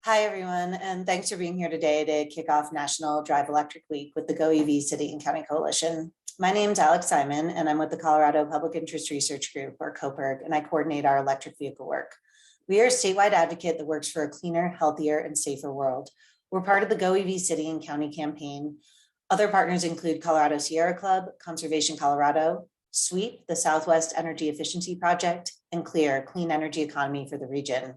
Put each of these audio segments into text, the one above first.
Hi, everyone, and thanks for being here today to kick off National Drive Electric Week with the GoEV City and County Coalition. My name is Alex Simon, and I'm with the Colorado Public Interest Research Group, or COPIRG, and I coordinate our electric vehicle work. We are a statewide advocate that works for a cleaner, healthier, and safer world. We're part of the GoEV City and County campaign. Other partners include Colorado Sierra Club, Conservation Colorado, SWEEP, the Southwest Energy Efficiency Project, and CLEAR, Clean Energy Economy for the region.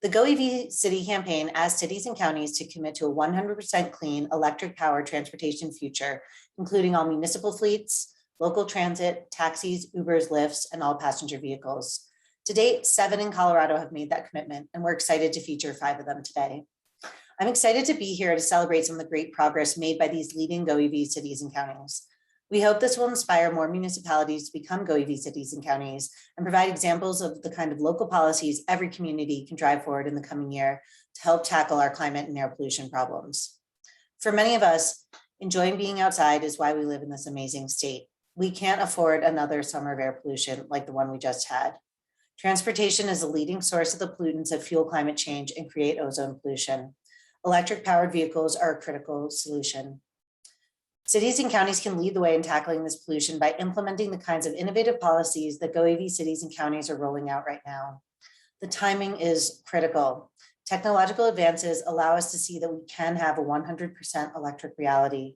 The GoEV City campaign asks cities and counties to commit to a 100% clean electric powered transportation future, including all municipal fleets, local transit, taxis, Ubers, Lyfts, and all passenger vehicles. To date, 7 in Colorado have made that commitment, and we're excited to feature 5 of them today. I'm excited to be here to celebrate some of the great progress made by these leading GoEV cities and counties. We hope this will inspire more municipalities to become GoEV cities and counties and provide examples of the kind of local policies every community can drive forward in the coming year to help tackle our climate and air pollution problems. For many of us, enjoying being outside is why we live in this amazing state. We can't afford another summer of air pollution like the one we just had. Transportation is a leading source of the pollutants that fuel climate change and create ozone pollution. Electric powered vehicles are a critical solution. Cities and counties can lead the way in tackling this pollution by implementing the kinds of innovative policies that GoEV cities and counties are rolling out right now. The timing is critical. Technological advances allow us to see that we can have a 100% electric reality.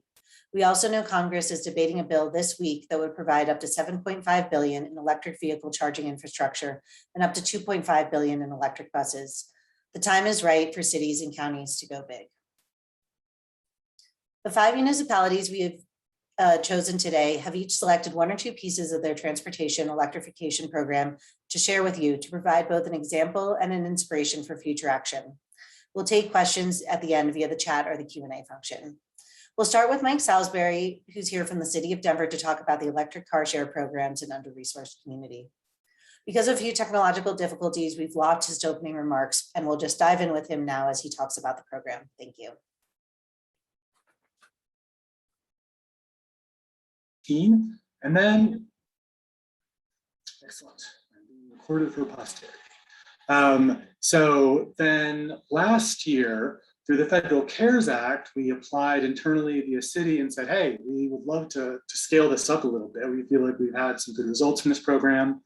We also know Congress is debating a bill this week that would provide up to $7.5 billion in electric vehicle charging infrastructure and up to $2.5 billion in electric buses. The time is right for cities and counties to go big. The 5 municipalities we have chosen today have each selected 1 or 2 pieces of their transportation electrification program to share with you to provide both an example and an inspiration for future action. We'll take questions at the end via the chat or the Q&A function. We'll start with Mike Salisbury, who's here from the city of Denver to talk about the electric car share programs in under-resourced community. Because of a few technological difficulties, we've lost his opening remarks, and we'll just dive in with him now as he talks about the program. Thank you. And then, excellent, recorded for posterity. So then last year, through the Federal CARES Act, we applied internally via city and said, hey, we would love to scale this up a little bit. We feel like we've had some good results from this program.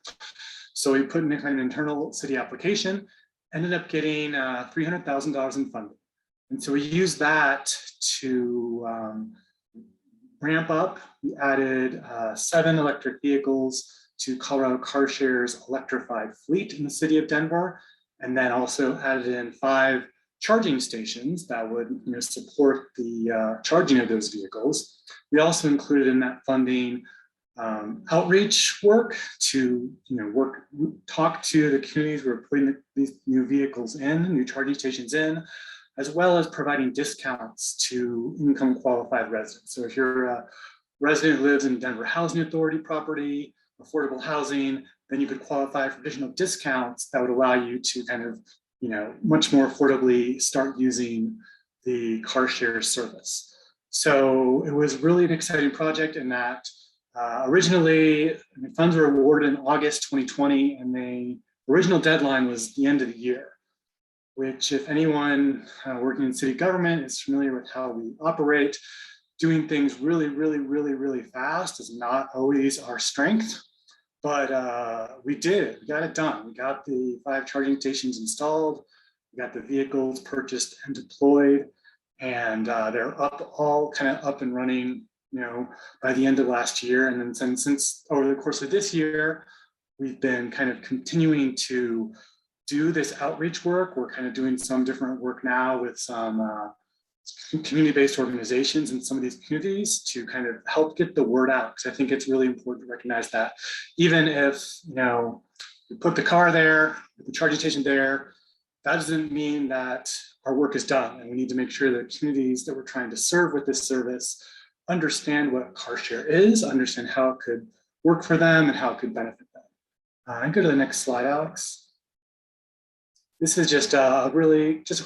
So we put in a kind of internal city application, ended up getting $300,000 in funding. And so we used that to ramp up. We added 7 electric vehicles to Colorado CarShare's electrified fleet in the city of Denver, and then also added in 5 charging stations that would support the charging of those vehicles. We also included in that funding outreach work to talk to the communities who are putting these new vehicles in, new charging stations in, as well as providing discounts to income qualified residents. So if you're a resident who lives in Denver Housing Authority property, affordable housing, then you could qualify for additional discounts that would allow you to kind of, much more affordably start using the car share service. So it was really an exciting project in that originally the funds were awarded in August 2020, and the original deadline was the end of the year, which if anyone working in city government is familiar with how we operate, doing things really, really, really, really fast is not always our strength, but we did it. We got it done. We got the 5 charging stations installed. We got the vehicles purchased and deployed, and they're all kind of up and running, by the end of last year. And then since over the course of this year, we've been kind of continuing to do this outreach work. We're kind of doing some different work now with some community-based organizations in some of these communities to kind of help get the word out. Because I think it's really important to recognize that even if, we put the car there, the charging station there, that doesn't mean that our work is done. And we need to make sure that communities that we're trying to serve with this service understand what car share is, understand how it could work for them and how it could benefit them. And go to the next slide, Alex. This is just a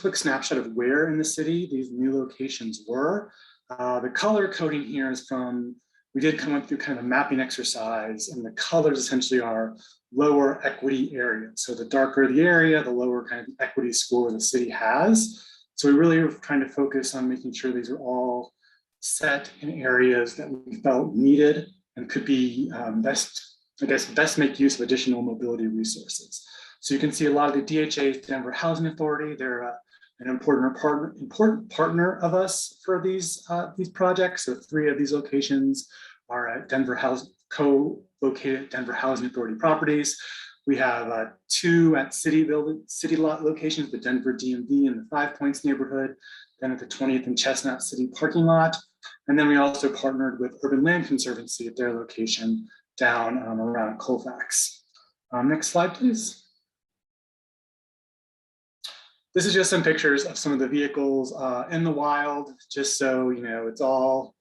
quick snapshot of where in the city these new locations were. The color coding here is from we did come up through kind of a mapping exercise, and the colors essentially are lower equity areas. So the darker the area, the lower kind of equity score the city has. So we really are trying to focus on making sure these are all set in areas that we felt needed and could be best make use of additional mobility resources. So you can see a lot of the DHA's Denver Housing Authority. They're an important partner of us for these projects. So 3 of these locations are at co-located Denver Housing Authority properties. We have 2 at city lot locations, the Denver DMV in the 5 Points neighborhood, then at the 20th and Chestnut City parking lot. And then we also partnered with Urban Land Conservancy at their location down around Colfax. Next slide, please. This is just some pictures of some of the vehicles in the wild, just so you know it's all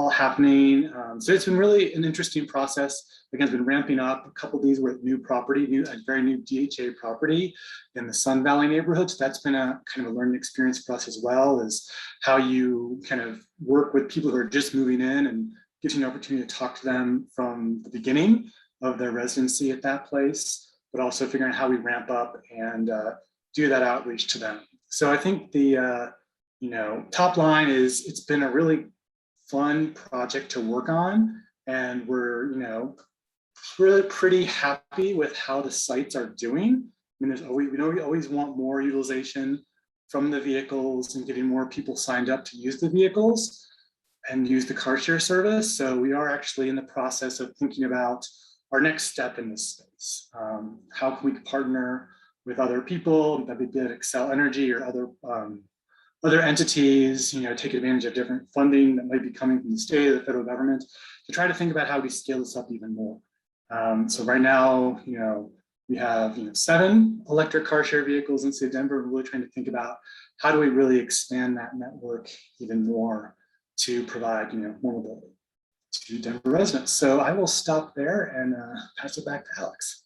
happening. So it's been really an interesting process. Again, it's been ramping up. A couple of these were new property, a very new DHA property in the Sun Valley neighborhood. So that's been a kind of a learning experience for us as well, is how you kind of work with people who are just moving in and gives you an opportunity to talk to them from the beginning of their residency at that place, but also figuring out how we ramp up and do that outreach to them. So I think the top line is it's been a really fun project to work on, and we're really pretty happy with how the sites are doing. I mean, we always want more utilization from the vehicles and getting more people signed up to use the vehicles and use the car share service. So we are actually in the process of thinking about our next step in this space. How can we partner with other people, that would be at Xcel Energy or other entities, take advantage of different funding that might be coming from the state or the federal government to try to think about how we scale this up even more. So right now, we have 7 electric car share vehicles in the city of Denver. We're really trying to think about how do we really expand that network even more to provide more mobility to Denver residents. So I will stop there and pass it back to Alex.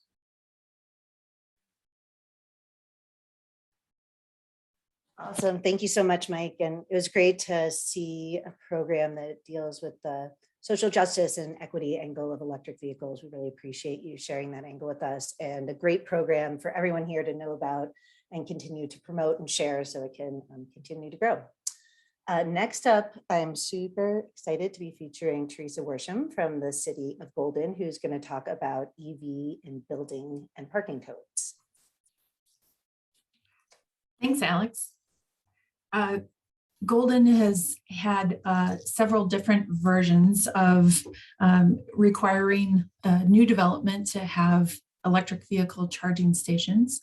Awesome. Thank you so much, Mike. And it was great to see a program that deals with the social justice and equity angle of electric vehicles. We really appreciate you sharing that angle with us, and a great program for everyone here to know about and continue to promote and share so it can continue to grow. Next up, I'm super excited to be featuring Teresa Worsham from the city of Golden, who's going to talk about EV in building and parking codes. Thanks, Alex. Golden has had several different versions of requiring new development to have electric vehicle charging stations.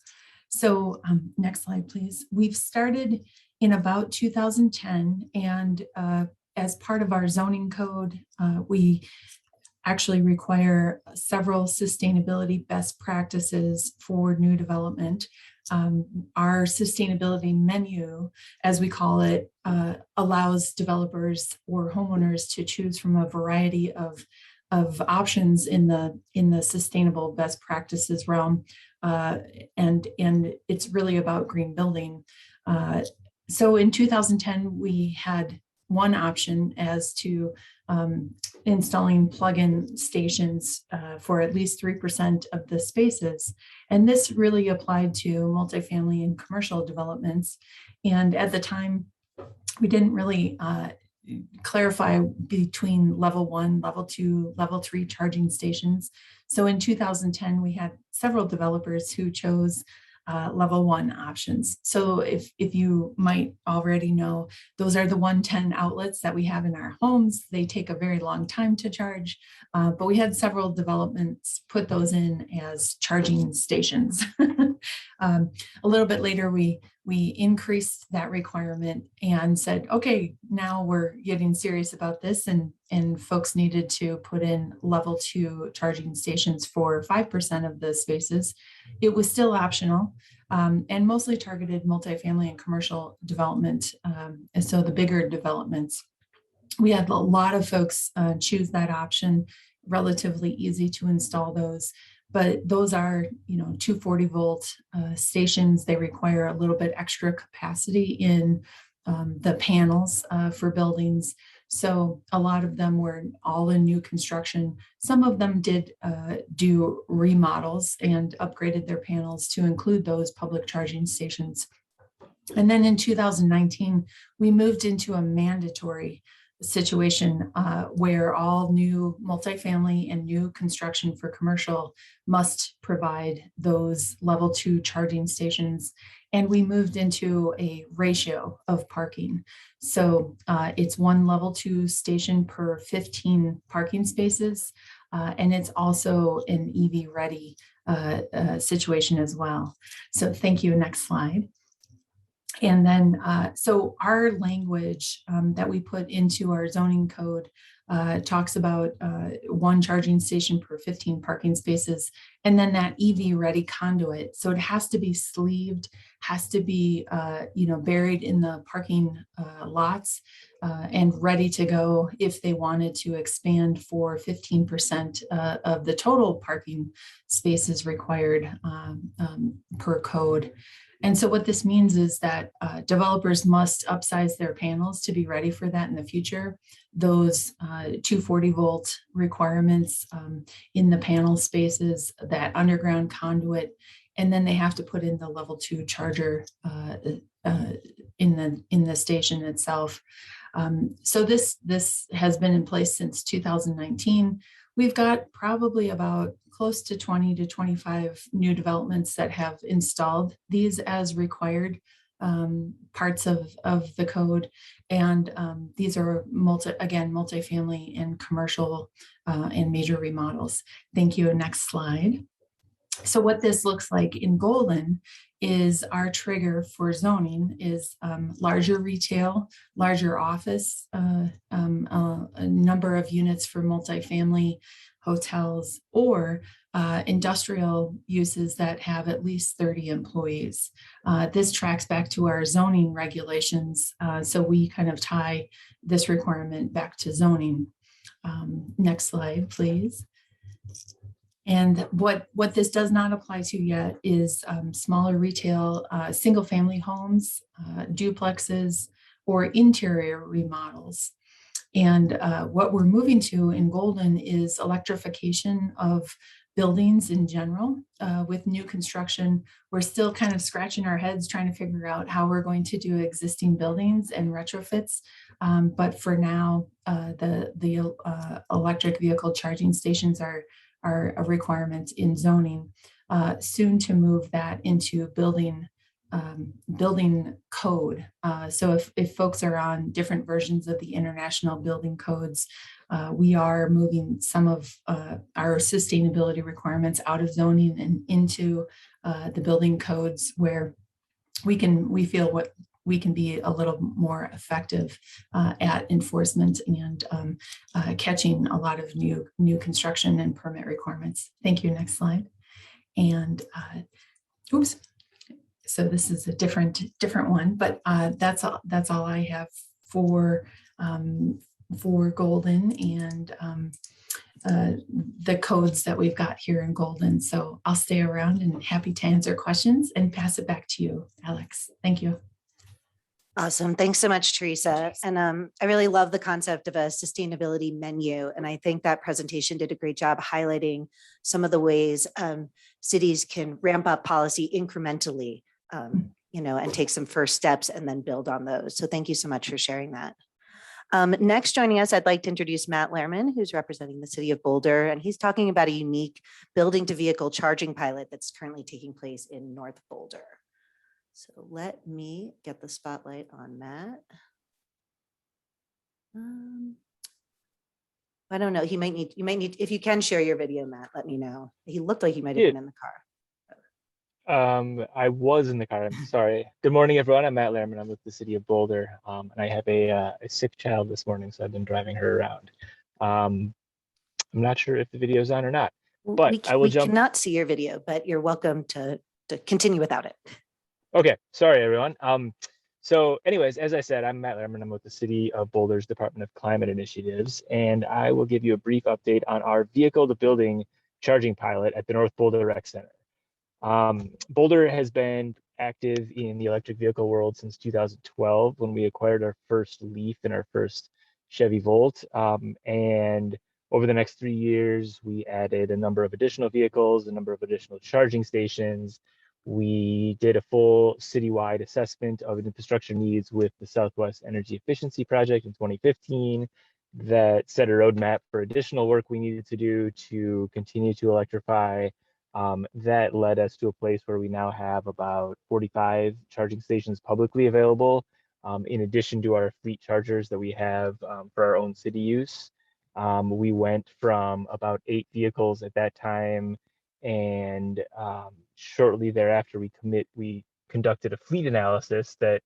So next slide, please. We've started in about 2010, and as part of our zoning code, we actually require several sustainability best practices for new development. Our sustainability menu, as we call it, allows developers or homeowners to choose from a variety of options in the sustainable best practices realm, and it's really about green building. So in 2010, we had one option as to installing plug-in stations for at least 3% of the spaces. And this really applied to multifamily and commercial developments. And at the time, we didn't really clarify between level 1, level 2, level 3 charging stations. So in 2010, we had several developers who chose level 1 options. So if you might already know, those are the 110 outlets that we have in our homes. They take a very long time to charge, but we had several developments put those in as charging stations. A little bit later, we increased that requirement and said, okay, now we're getting serious about this, and folks needed to put in level 2 charging stations for 5% of the spaces. It was still optional, and mostly targeted multifamily and commercial development. And so the bigger developments, we had a lot of folks choose that option, relatively easy to install those. But those are, 240 volt stations. They require a little bit extra capacity in the panels for buildings. So a lot of them were all in new construction. Some of them did do remodels and upgraded their panels to include those public charging stations. And then in 2019, we moved into a mandatory situation where all new multifamily and new construction for commercial must provide those level 2 charging stations. And we moved into a ratio of parking. So it's one level 2 station per 15 parking spaces. And it's also an EV ready situation as well. So thank you. Next slide. And then, so our language that we put into our zoning code talks about one charging station per 15 parking spaces, and then that EV ready conduit. So it has to be sleeved, has to be, buried in the parking lots and ready to go if they wanted to expand for 15% of the total parking spaces required per code. And so what this means is that developers must upsize their panels to be ready for that in the future. Those 240 volt requirements in the panel spaces, that underground conduit, and then they have to put in the level 2 charger in the station itself. So this has been in place since 2019. We've got probably about close to 20 to 25 new developments that have installed these as required parts of the code. And these are multifamily and commercial and major remodels. Thank you. Next slide. So what this looks like in Golden is our trigger for zoning is larger retail, larger office, a number of units for multifamily, hotels, or industrial uses that have at least 30 employees. This tracks back to our zoning regulations. So we kind of tie this requirement back to zoning. Next slide, please. And what this does not apply to yet is smaller retail, single family homes, duplexes, or interior remodels. And what we're moving to in Golden is electrification of buildings in general. With new construction, we're still kind of scratching our heads trying to figure out how we're going to do existing buildings and retrofits. But for now, the electric vehicle charging stations are a requirement in zoning, soon to move that into building code. So if folks are on different versions of the international building codes, we are moving some of our sustainability requirements out of zoning and into the building codes, where we feel what we can be a little more effective at enforcement and catching a lot of new construction and permit requirements. Thank you. Next slide. And oops. So this is a different one, but that's all I have for Golden and the codes that we've got here in Golden. So I'll stay around and happy to answer questions and pass it back to you, Alex. Thank you. Awesome. Thanks so much, Teresa. And I really love the concept of a sustainability menu. And I think that presentation did a great job highlighting some of the ways cities can ramp up policy incrementally, and take some first steps and then build on those. So thank you so much for sharing that. Next, joining us, I'd like to introduce Matt Lehrman, who's representing the city of Boulder, and he's talking about a unique building to vehicle charging pilot that's currently taking place in North Boulder. So let me get the spotlight on Matt. I don't know. You might need, if you can share your video, Matt, let me know. He looked like he might have been in the car. I was in the car. I'm sorry. Good morning, everyone. I'm Matt Lehrman. I'm with the city of Boulder, and I have a sick child this morning, so I've been driving her around. I'm not sure if the video's on or not, but I will jump. We cannot see your video, but you're welcome to continue without it. Okay, sorry, everyone. So anyways, as I said, I'm Matt Lehrman. I'm with the City of Boulder's Department of Climate Initiatives, and I will give you a brief update on our vehicle to building charging pilot at the North Boulder Rec Center. Boulder has been active in the electric vehicle world since 2012, when we acquired our first Leaf and our first Chevy Volt. And over the next 3 years, we added a number of additional vehicles, a number of additional charging stations. We did a full citywide assessment of infrastructure needs with the Southwest Energy Efficiency Project in 2015 that set a roadmap for additional work we needed to do to continue to electrify. That led us to a place where we now have about 45 charging stations publicly available, in addition to our fleet chargers that we have for our own city use. We went from about 8 vehicles at that time, and shortly thereafter, we conducted a fleet analysis that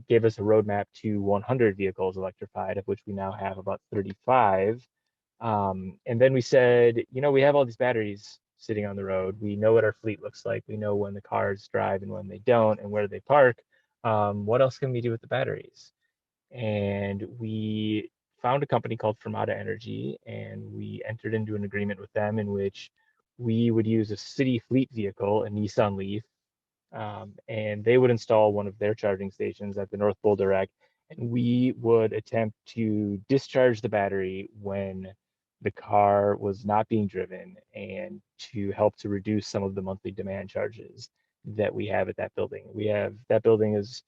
gave us a roadmap to 100 vehicles electrified, of which we now have about 35. And then we said, we have all these batteries sitting on the road. We know what our fleet looks like. We know when the cars drive and when they don't and where they park. What else can we do with the batteries? And we found a company called Fermata Energy, and we entered into an agreement with them in which we would use a city fleet vehicle, a Nissan Leaf, and they would install one of their charging stations at the North Boulder Rec, and we would attempt to discharge the battery when the car was not being driven, and to help to reduce some of the monthly demand charges that we have at that building. That building is,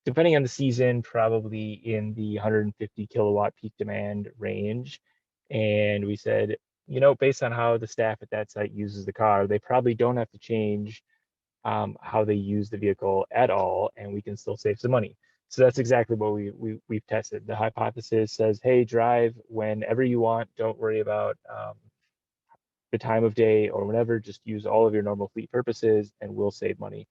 depending on the season, probably in the 150 kilowatt peak demand range. And we said, based on how the staff at that site uses the car, they probably don't have to change how they use the vehicle at all, and we can still save some money. So that's exactly what we've tested. The hypothesis says, hey, drive whenever you want. Don't worry about the time of day or whenever. Just use all of your normal fleet purposes, and we'll save money.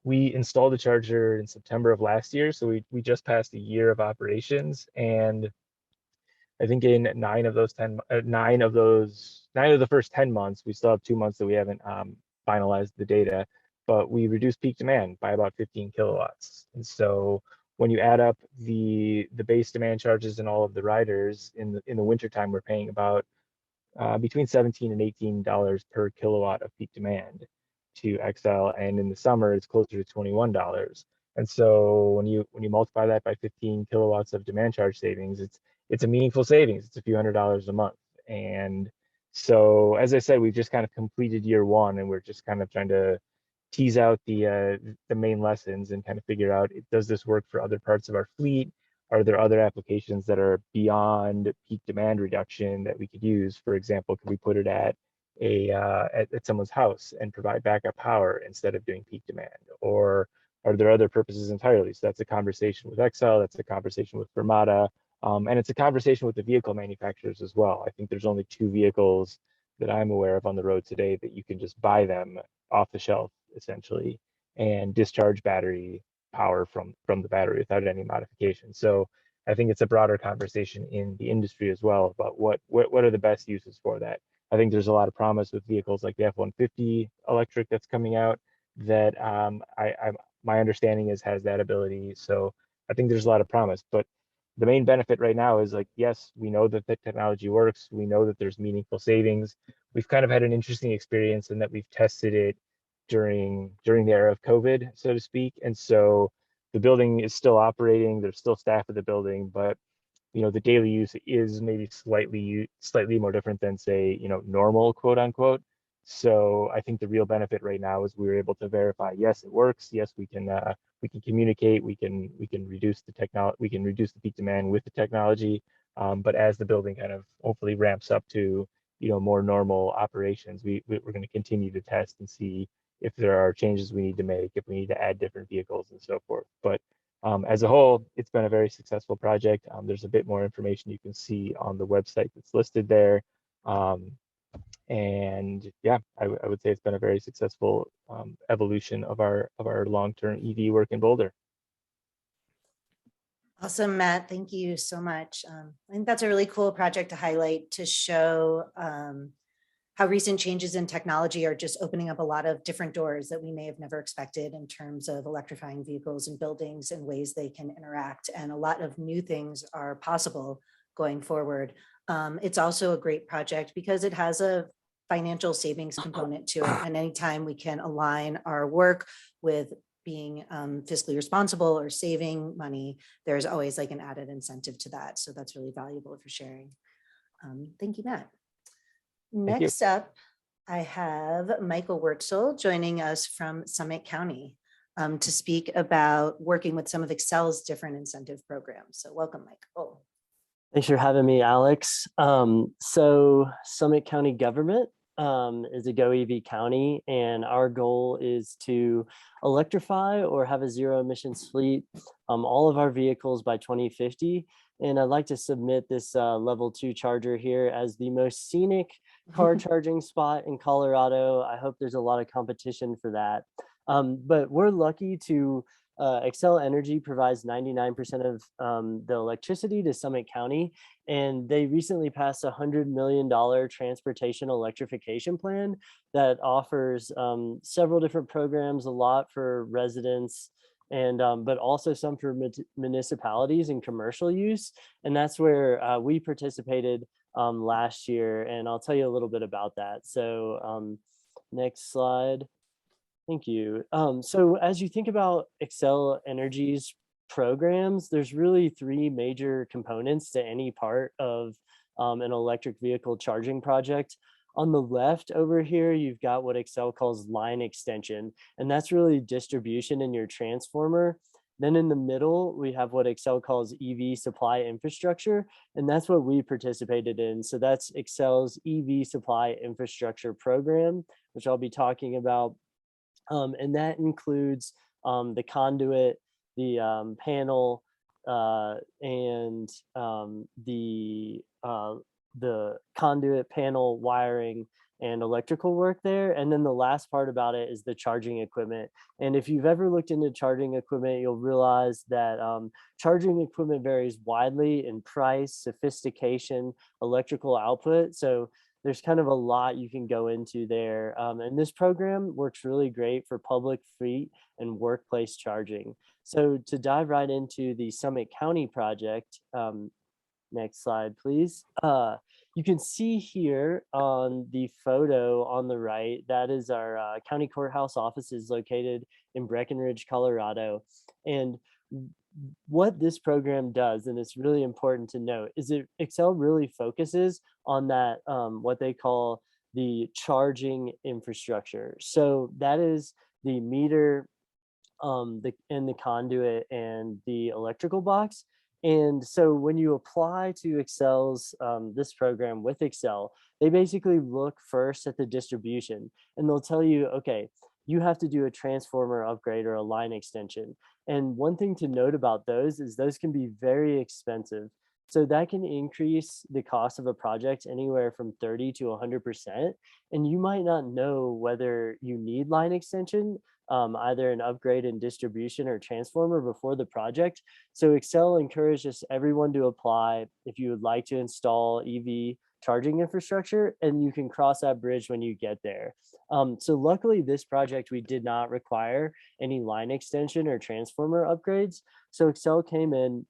We installed the charger in September of last year, so we just passed a year of operations, and I think in 9 of the first 10 months, we still have 2 months that we haven't finalized the data, but we reduced peak demand by about 15 kilowatts. And so when you add up the base demand charges and all of the riders in the wintertime, we're paying about between $17 and $18 per kilowatt of peak demand to Xcel, and in the summer it's closer to $21. And so when you multiply that by 15 kilowatts of demand charge savings, it's a meaningful savings. It's a few $100s a month. And so, as I said, we've just kind of completed year 1, and we're just kind of trying to tease out the main lessons and kind of figure out, does this work for other parts of our fleet? Are there other applications that are beyond peak demand reduction that we could use? For example, could we put it at someone's house and provide backup power instead of doing peak demand? Or are there other purposes entirely? So that's a conversation with Xcel, that's a conversation with Fermata, and it's a conversation with the vehicle manufacturers as well. I think there's only 2 vehicles that I'm aware of on the road today that you can just buy them off the shelf, essentially, and discharge battery power from the battery without any modification. So I think it's a broader conversation in the industry as well about what are the best uses for that. I think there's a lot of promise with vehicles like the F-150 electric that's coming out that my understanding is has that ability. So I think there's a lot of promise, but the main benefit right now is, like, yes, we know that the technology works. We know that there's meaningful savings. We've kind of had an interesting experience in that we've tested it during the era of COVID, so to speak. And so the building is still operating. There's still staff at the building, but the daily use is maybe slightly more different than, say, normal, quote unquote. So I think the real benefit right now is we were able to verify, yes, it works. Yes, we can communicate. We can reduce the peak demand with the technology. But as the building kind of hopefully ramps up to more normal operations, we're going to continue to test and see if there are changes we need to make, if we need to add different vehicles and so forth. But as a whole, it's been a very successful project. There's a bit more information you can see on the website that's listed there. And yeah, I would say it's been a very successful evolution of our long-term EV work in Boulder. Awesome, Matt. Thank you so much. I think that's a really cool project to highlight, to show how recent changes in technology are just opening up a lot of different doors that we may have never expected in terms of electrifying vehicles and buildings and ways they can interact. And a lot of new things are possible going forward. It's also a great project because it has a financial savings component to it. And anytime we can align our work with being fiscally responsible or saving money, there's always like an added incentive to that. So that's really valuable for sharing. Thank you, Matt. Thank you. Next up, I have Michael Wurtzel joining us from Summit County to speak about working with some of Xcel's different incentive programs. So welcome, Michael. Thanks for having me, Alex. So Summit County government is a GoEV county, and our goal is to electrify or have a zero emissions fleet, all of our vehicles by 2050. And I'd like to submit this level 2 charger here as the most scenic car charging spot in Colorado. I hope there's a lot of competition for that. But we're lucky to Xcel Energy provides 99% of the electricity to Summit County, and they recently passed a $100 million transportation electrification plan that offers several different programs, a lot for residents, and but also some for municipalities and commercial use. And that's where we participated last year, and I'll tell you a little bit about that. So next slide. Thank you. So as you think about Xcel Energy's programs, there's really 3 major components to any part of an electric vehicle charging project. On the left over here, you've got what Xcel calls line extension, and that's really distribution in your transformer. Then in the middle, we have what Xcel calls EV supply infrastructure, and that's what we participated in. So that's Xcel's EV supply infrastructure program, which I'll be talking about. And that includes the conduit, the panel, and the conduit, panel, wiring, and electrical work there. And then the last part about it is the charging equipment. And if you've ever looked into charging equipment, you'll realize that charging equipment varies widely in price, sophistication, electrical output. So there's kind of a lot you can go into there. And this program works really great for public, fleet, and workplace charging. So to dive right into the Summit County project, next slide, please. You can see here on the photo on the right, that is our county courthouse offices located in Breckenridge, Colorado. And what this program does, and it's really important to note, is that Xcel really focuses on that, what they call the charging infrastructure. So that is the meter, and the conduit and the electrical box. And so when you apply to Xcel's this program with Xcel, they basically look first at the distribution, and they'll tell you, okay, you have to do a transformer upgrade or a line extension. And one thing to note about those is those can be very expensive. So that can increase the cost of a project anywhere from 30 to 100%. And you might not know whether you need line extension, either an upgrade in distribution or transformer before the project. So Xcel encourages everyone to apply if you would like to install EV charging infrastructure, and you can cross that bridge when you get there. So luckily this project, we did not require any line extension or transformer upgrades. So Xcel came in,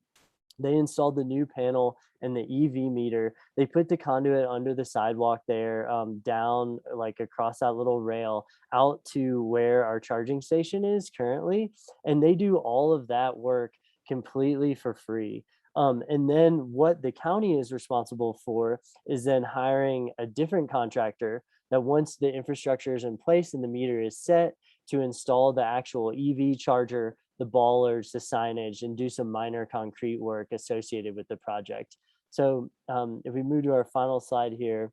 they installed the new panel and the EV meter. They put the conduit under the sidewalk there, down like across that little rail out to where our charging station is currently. And they do all of that work completely for free. And then what the county is responsible for is then hiring a different contractor that once the infrastructure is in place and the meter is set, to install the actual EV charger, the ballers, the signage, and do some minor concrete work associated with the project. So if we move to our final slide here,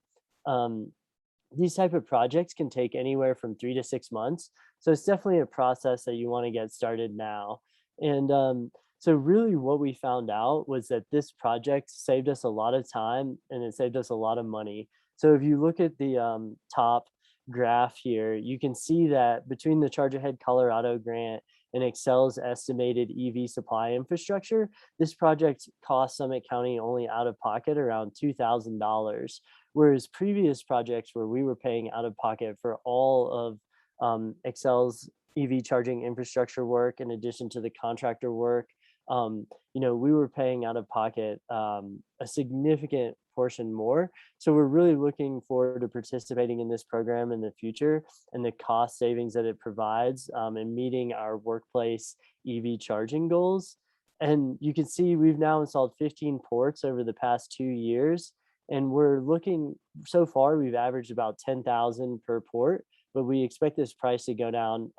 these type of projects can take anywhere from 3 to 6 months. So it's definitely a process that you want to get started now. And so really what we found out was that this project saved us a lot of time and it saved us a lot of money. So if you look at the top graph here, you can see that between the Charge Ahead Colorado grant and Xcel's estimated EV supply infrastructure, this project cost Summit County only out of pocket around $2,000, whereas previous projects where we were paying out of pocket for all of Xcel's EV charging infrastructure work, in addition to the contractor work, we were paying out of pocket a significant portion more. So we're really looking forward to participating in this program in the future and the cost savings that it provides and meeting our workplace EV charging goals. And you can see we've now installed 15 ports over the past 2 years. And we're looking, so far, we've averaged about 10,000 per port, but we expect this price to go down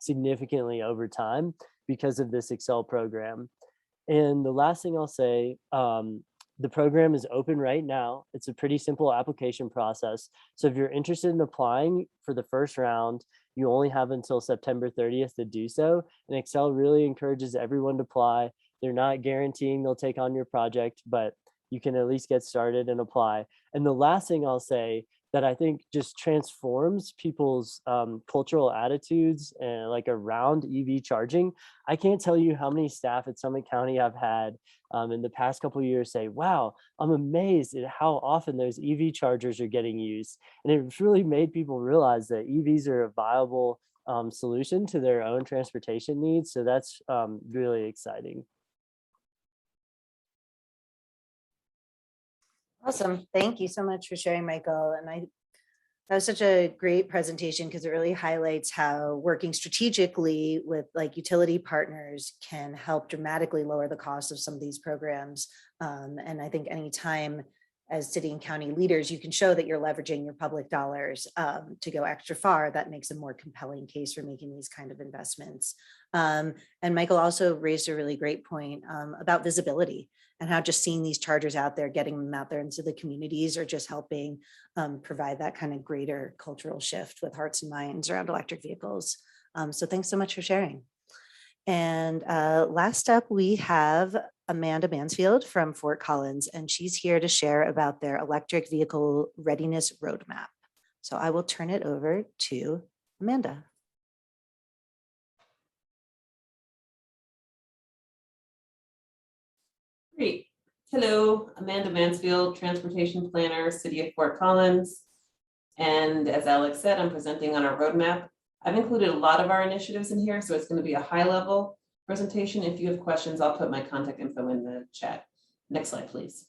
significantly over time because of this Xcel program. And the last thing I'll say, the program is open right now. It's a pretty simple application process. So if you're interested in applying for the first round, you only have until September 30th to do so. And Xcel really encourages everyone to apply. They're not guaranteeing they'll take on your project, but you can at least get started and apply. And the last thing I'll say that I think just transforms people's cultural attitudes and like around EV charging. I can't tell you how many staff at Summit County I've had in the past couple of years say, wow, I'm amazed at how often those EV chargers are getting used. And it's really made people realize that EVs are a viable solution to their own transportation needs. So that's really exciting. Awesome. Thank you so much for sharing, Michael. And that was such a great presentation because it really highlights how working strategically with like utility partners can help dramatically lower the cost of some of these programs. And I think anytime as city and county leaders, you can show that you're leveraging your public dollars to go extra far, that makes a more compelling case for making these kind of investments. And Michael also raised a really great point about visibility and how just seeing these chargers out there, getting them out there into the communities are just helping provide that kind of greater cultural shift with hearts and minds around electric vehicles. So thanks so much for sharing. And last up, we have Amanda Mansfield from Fort Collins, and she's here to share about their electric vehicle readiness roadmap. So I will turn it over to Amanda. Great. Hello, Amanda Mansfield, Transportation Planner, City of Fort Collins. And as Alex said, I'm presenting on our roadmap. I've included a lot of our initiatives in here, so it's going to be a high-level presentation. If you have questions, I'll put my contact info in the chat. Next slide, please.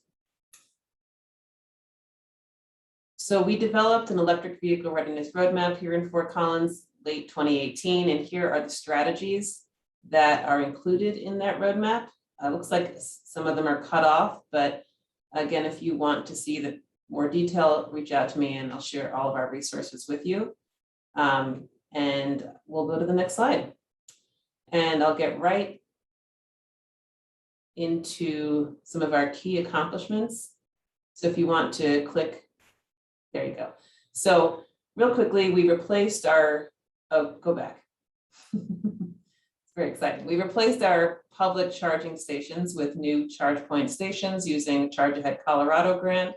So we developed an electric vehicle readiness roadmap here in Fort Collins late 2018, and here are the strategies that are included in that roadmap. Looks like some of them are cut off, but again, if you want to see the more detail, reach out to me and I'll share all of our resources with you. And we'll go to the next slide. And I'll get right into some of our key accomplishments. So if you want to click, there you go. So real quickly, we replaced our, go back. Very exciting. We replaced our public charging stations with new charge point stations using Charge Ahead Colorado grant.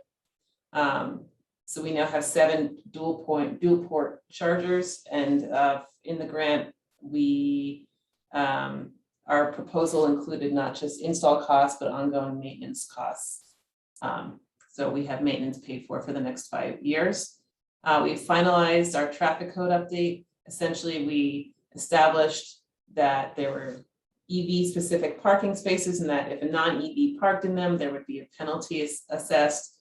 So we now have 7 dual port chargers, and in the grant, our proposal included not just install costs, but ongoing maintenance costs. So we have maintenance paid for the next 5 years. We finalized our traffic code update. Essentially, we established that there were EV specific parking spaces and that if a non-EV parked in them, there would be a penalty assessed.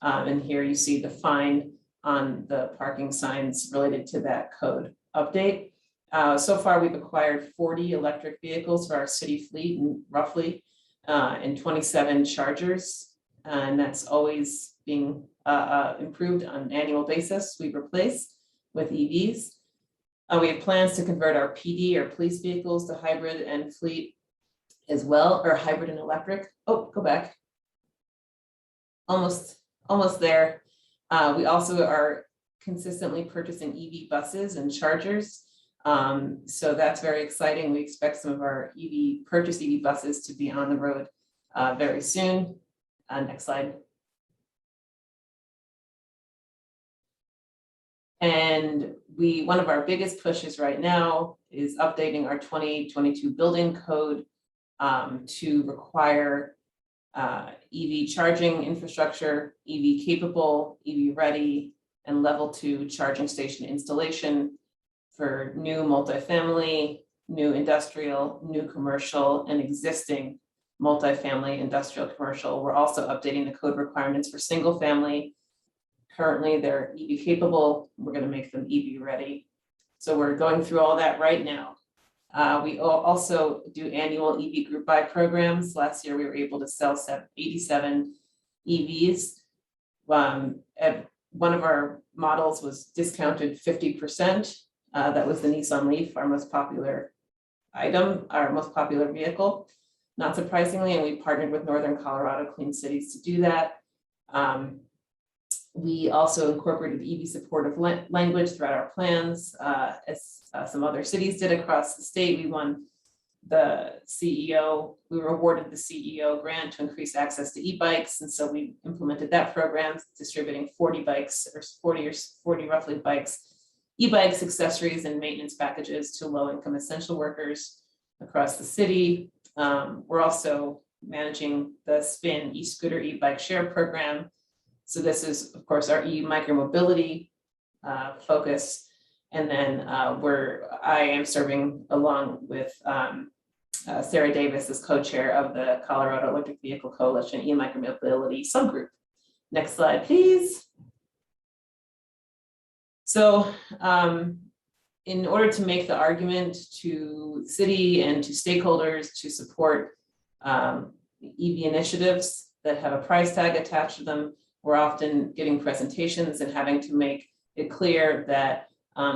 And here you see the fine on the parking signs related to that code update. So far, we've acquired 40 electric vehicles for our city fleet and roughly and 27 chargers. And that's always being improved on an annual basis. We replace with EVs. We have plans to convert our PD or police vehicles to hybrid and fleet as well, or hybrid and electric. Oh, go back. Almost there. We also are consistently purchasing EV buses and chargers. So that's very exciting. We expect some of our purchased EV buses to be on the road very soon. Next slide. And one of our biggest pushes right now is updating our 2022 building code to require EV charging infrastructure, EV capable, EV ready, and level 2 charging station installation for new multifamily, new industrial, new commercial, and existing multifamily industrial commercial. We're also updating the code requirements for single family. Currently, they're EV capable. We're going to make them EV ready. So we're going through all that right now. We also do annual EV group buy programs. Last year, we were able to sell 87 EVs. One of our models was discounted 50%. That was the Nissan Leaf, our most popular item, our most popular vehicle. Not surprisingly, and we partnered with Northern Colorado Clean Cities to do that. We also incorporated EV supportive language throughout our plans, as some other cities did across the state. We won the CEO, we were awarded the CEO grant to increase access to e-bikes. And so we implemented that program, distributing 40 bikes or 40 roughly bikes, e-bikes, accessories, and maintenance packages to low-income essential workers across the city. We're also managing the SPIN e-scooter e-bike share program. So this is, of course, our e-micromobility focus. And then I am serving along with Sarah Davis as co-chair of the Colorado Electric Vehicle Coalition e-micromobility subgroup. Next slide, please. So in order to make the argument to city and to stakeholders to support EV initiatives that have a price tag attached to them, we're often giving presentations and having to make it clear that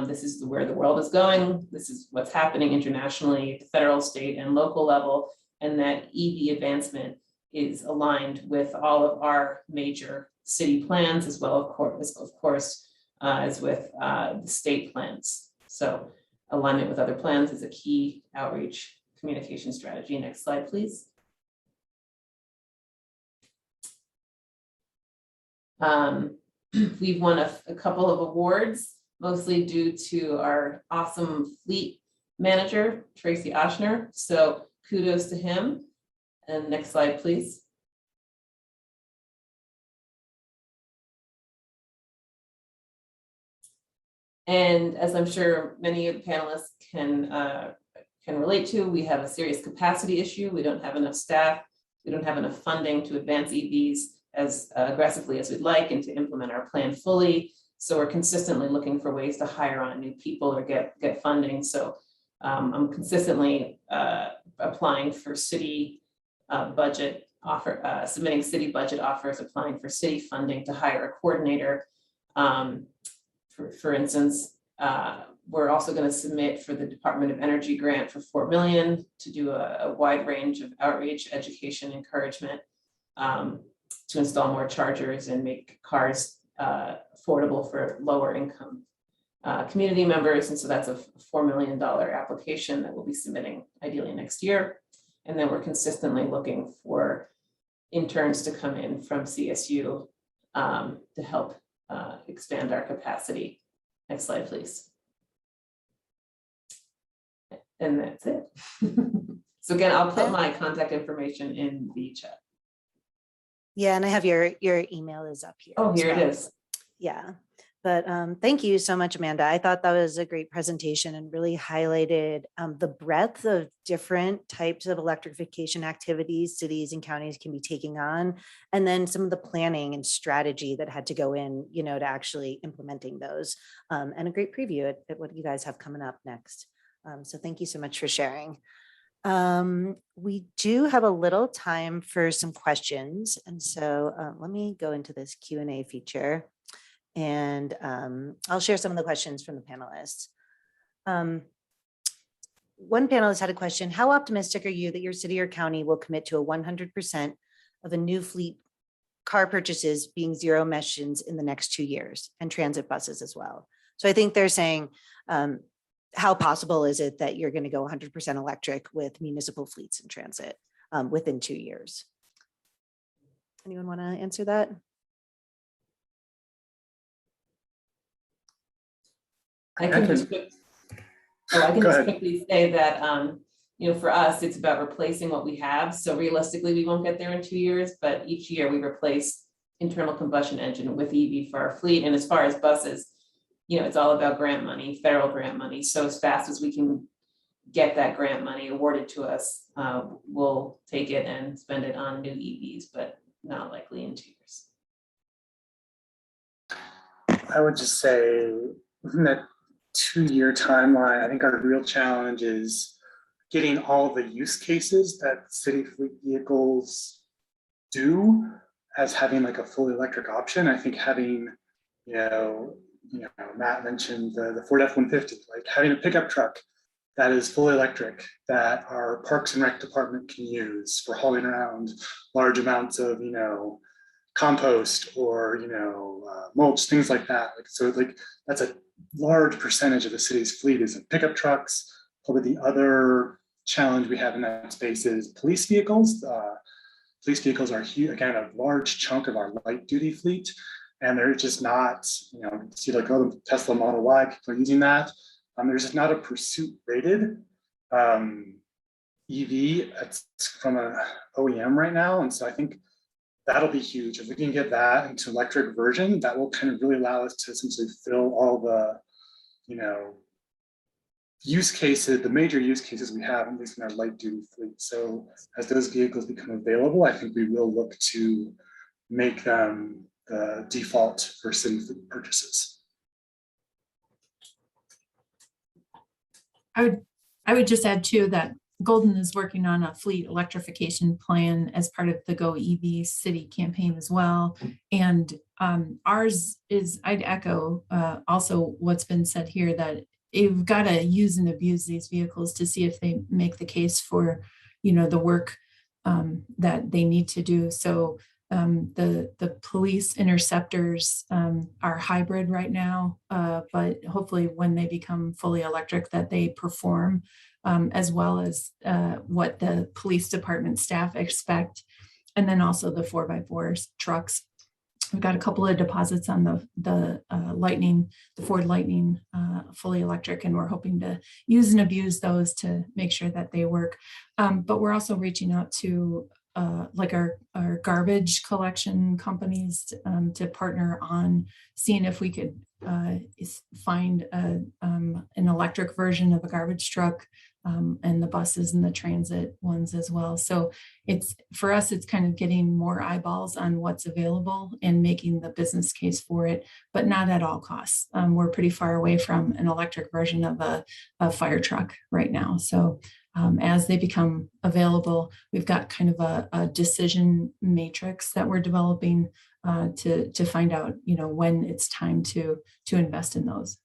this is where the world is going, this is what's happening internationally at the federal, state, and local level, and that EV advancement is aligned with all of our major city plans, as well, of course, as with the state plans. So alignment with other plans is a key outreach communication strategy. Next slide, please. We've won a couple of awards, mostly due to our awesome fleet manager, Tracy Oshner. So kudos to him. And next slide, please. And as I'm sure many of the panelists can relate to, we have a serious capacity issue. We don't have enough staff. We don't have enough funding to advance EVs as aggressively as we'd like and to implement our plan fully. So we're consistently looking for ways to hire on new people or get funding. So I'm consistently applying for city budget offer, submitting city budget offers, applying for city funding to hire a coordinator. For instance, we're also going to submit for the Department of Energy grant for $4 million to do a wide range of outreach, education, encouragement to install more chargers and make cars affordable for lower income community members. And so that's a $4 million application that we'll be submitting ideally next year. And then we're consistently looking for interns to come in from CSU to help expand our capacity. Next slide, please. And that's it. So again, I'll put my contact information in the chat. Yeah, and I have your email is up here. Oh, here it is. Yeah, but thank you so much, Amanda. I thought that was a great presentation and really highlighted the breadth of different types of electrification activities cities and counties can be taking on, and then some of the planning and strategy that had to go in, to actually implementing those, and a great preview at what you guys have coming up next. So thank you so much for sharing. We do have a little time for some questions. And so let me go into this Q&A feature and I'll share some of the questions from the panelists. One panelist had a question: how optimistic are you that your city or county will commit to a 100% of a new fleet car purchases being zero emissions in the next 2 years, and transit buses as well? So I think they're saying, how possible is it that you're going to go 100% electric with municipal fleets and transit within 2 years? Anyone want to answer that? I can just quickly say that, for us, it's about replacing what we have. So realistically, we won't get there in 2 years, but each year we replace internal combustion engine with EV for our fleet. And as far as buses, it's all about grant money, federal grant money. So as fast as we can get that grant money awarded to us, we'll take it and spend it on new EVs, but not likely in 2 years. I would just say within that 2-year timeline, I think our real challenge is getting all the use cases that city fleet vehicles do as having like a fully electric option. I think having, Matt mentioned the Ford F-150, like having a pickup truck that is fully electric that our Parks and Rec department can use for hauling around large amounts of, compost or, mulch, things like that. So that's a large percentage of the city's fleet is in pickup trucks. Probably the other challenge we have in that space is police vehicles. Police vehicles are huge, again, a large chunk of our light duty fleet. And they're just not, see like the Tesla Model Y, people are using that. There's just not a pursuit rated EV from an OEM right now. And so I think that'll be huge. If we can get that into electric version, that will kind of really allow us to essentially fill all the, use cases, the major use cases we have, at least in our light duty fleet. So as those vehicles become available, I think we will look to make them the default for city fleet purchases. I would just add too that Golden is working on a fleet electrification plan as part of the GoEV City campaign as well. And ours is, I'd echo also what's been said here, that you've got to use and abuse these vehicles to see if they make the case for, the work that they need to do. So the police interceptors are hybrid right now, but hopefully when they become fully electric, that they perform as well as what the police department staff expect. And then also the 4x4 trucks. We've got a couple of deposits on the Lightning, the Ford Lightning fully electric, and we're hoping to use and abuse those to make sure that they work. But we're also reaching out to like our garbage collection companies to partner on seeing if we could find an electric version of a garbage truck, and the buses and the transit ones as well. So for us, it's kind of getting more eyeballs on what's available and making the business case for it, but not at all costs. We're pretty far away from an electric version of a fire truck right now. So as they become available, we've got kind of a decision matrix that we're developing to find out, when it's time to invest in those.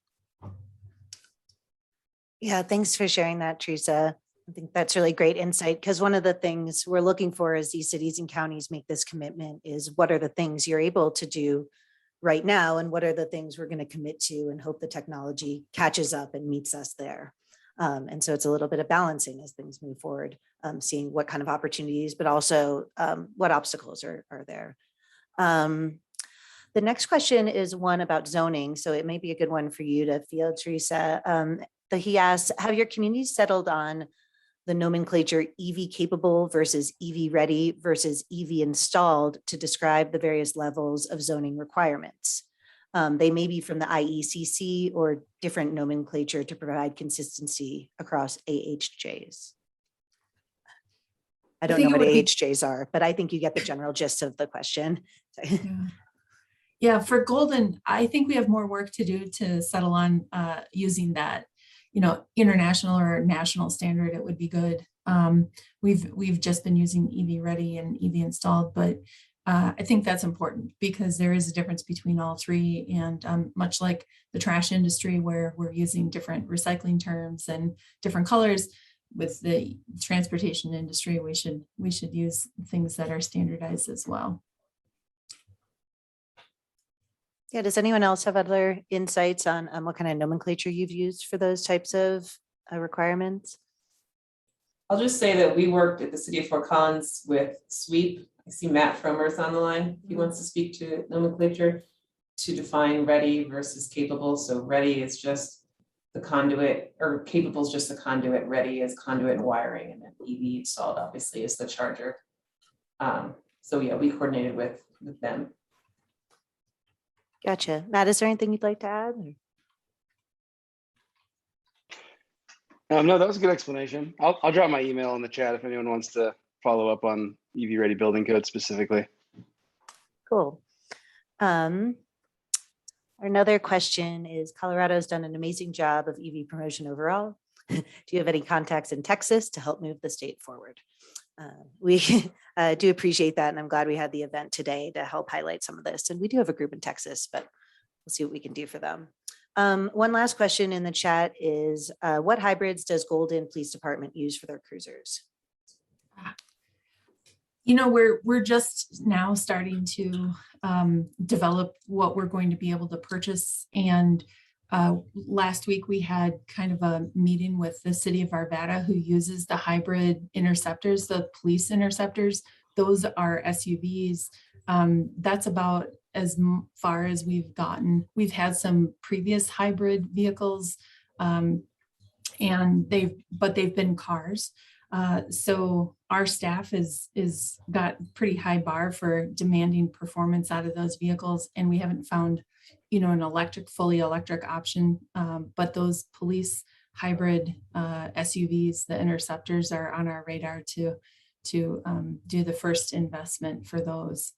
Yeah, thanks for sharing that, Teresa. I think that's really great insight, because one of the things we're looking for as these cities and counties make this commitment is what are the things you're able to do right now, and what are the things we're going to commit to and hope the technology catches up and meets us there. And so it's a little bit of balancing as things move forward, seeing what kind of opportunities, but also what obstacles are there. The next question is one about zoning. So it may be a good one for you to field, Teresa. He asks, have your communities settled on the nomenclature EV capable versus EV ready versus EV installed to describe the various levels of zoning requirements? They may be from the IECC or different nomenclature to provide consistency across AHJs. I don't know what AHJs are, but I think you get the general gist of the question. Yeah, for Golden, I think we have more work to do to settle on using that, international or national standard. It would be good. We've just been using EV ready and EV installed, but I think that's important because there is a difference between all three. And much like the trash industry, where we're using different recycling terms and different colors, with the transportation industry, we should use things that are standardized as well. Yeah, does anyone else have other insights on what kind of nomenclature you've used for those types of requirements? I'll just say that we worked at the city of Fort Collins with SWEEP. I see Matt Fromer's on the line. He wants to speak to nomenclature to define ready versus capable. So ready is just the conduit, or capable is just the conduit. Ready is conduit and wiring, and then EV installed obviously is the charger. So yeah, we coordinated with them. Gotcha. Matt, is there anything you'd like to add? No, that was a good explanation. I'll drop my email in the chat if anyone wants to follow up on EV ready building code specifically. Cool. Another question is, Colorado's done an amazing job of EV promotion overall. Do you have any contacts in Texas to help move the state forward? We do appreciate that, and I'm glad we had the event today to help highlight some of this. And we do have a group in Texas, but we'll see what we can do for them. One last question in the chat is, what hybrids does Golden Police Department use for their cruisers? You know, we're just now starting to develop what we're going to be able to purchase. And last week we had kind of a meeting with the city of Arvada, who uses the hybrid interceptors, the police interceptors. Those are SUVs. That's about as far as we've gotten. We've had some previous hybrid vehicles, and they've been cars. So our staff is got pretty high bar for demanding performance out of those vehicles, and we haven't found, you know, an fully electric option. But those police hybrid SUVs, the interceptors, are on our radar to do the first investment for those.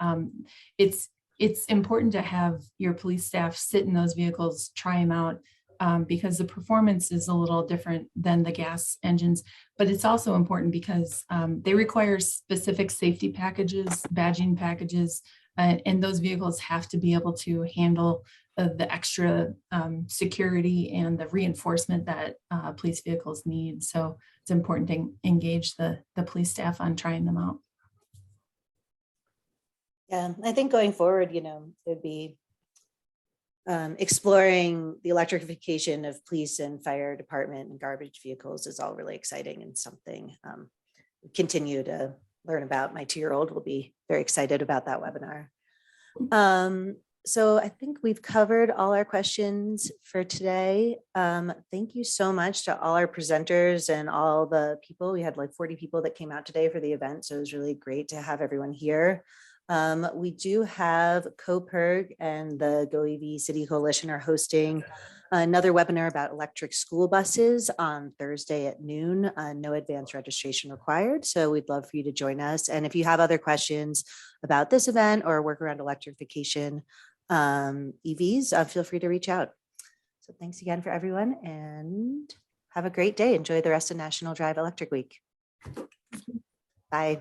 It's important to have your police staff sit in those vehicles, try them out, because the performance is a little different than the gas engines, but it's also important because they require specific safety packages, badging packages, and those vehicles have to be able to handle the extra security and the reinforcement that police vehicles need. So it's important to engage the police staff on trying them out. Yeah, I think going forward, you know, it'd be exploring the electrification of police and fire department and garbage vehicles is all really exciting, and something we continue to learn about. My 2-year-old will be very excited about that webinar. So I think we've covered all our questions for today. Thank you so much to all our presenters and all the people. We had like 40 people that came out today for the event, so it was really great to have everyone here. We do have CoPERG and the GoEV City Coalition are hosting another webinar about electric school buses on Thursday at noon. No advance registration required, so we'd love for you to join us. And if you have other questions about this event or work around electrification EVs, feel free to reach out. So thanks again for everyone, and have a great day. Enjoy the rest of National Drive Electric Week. Bye.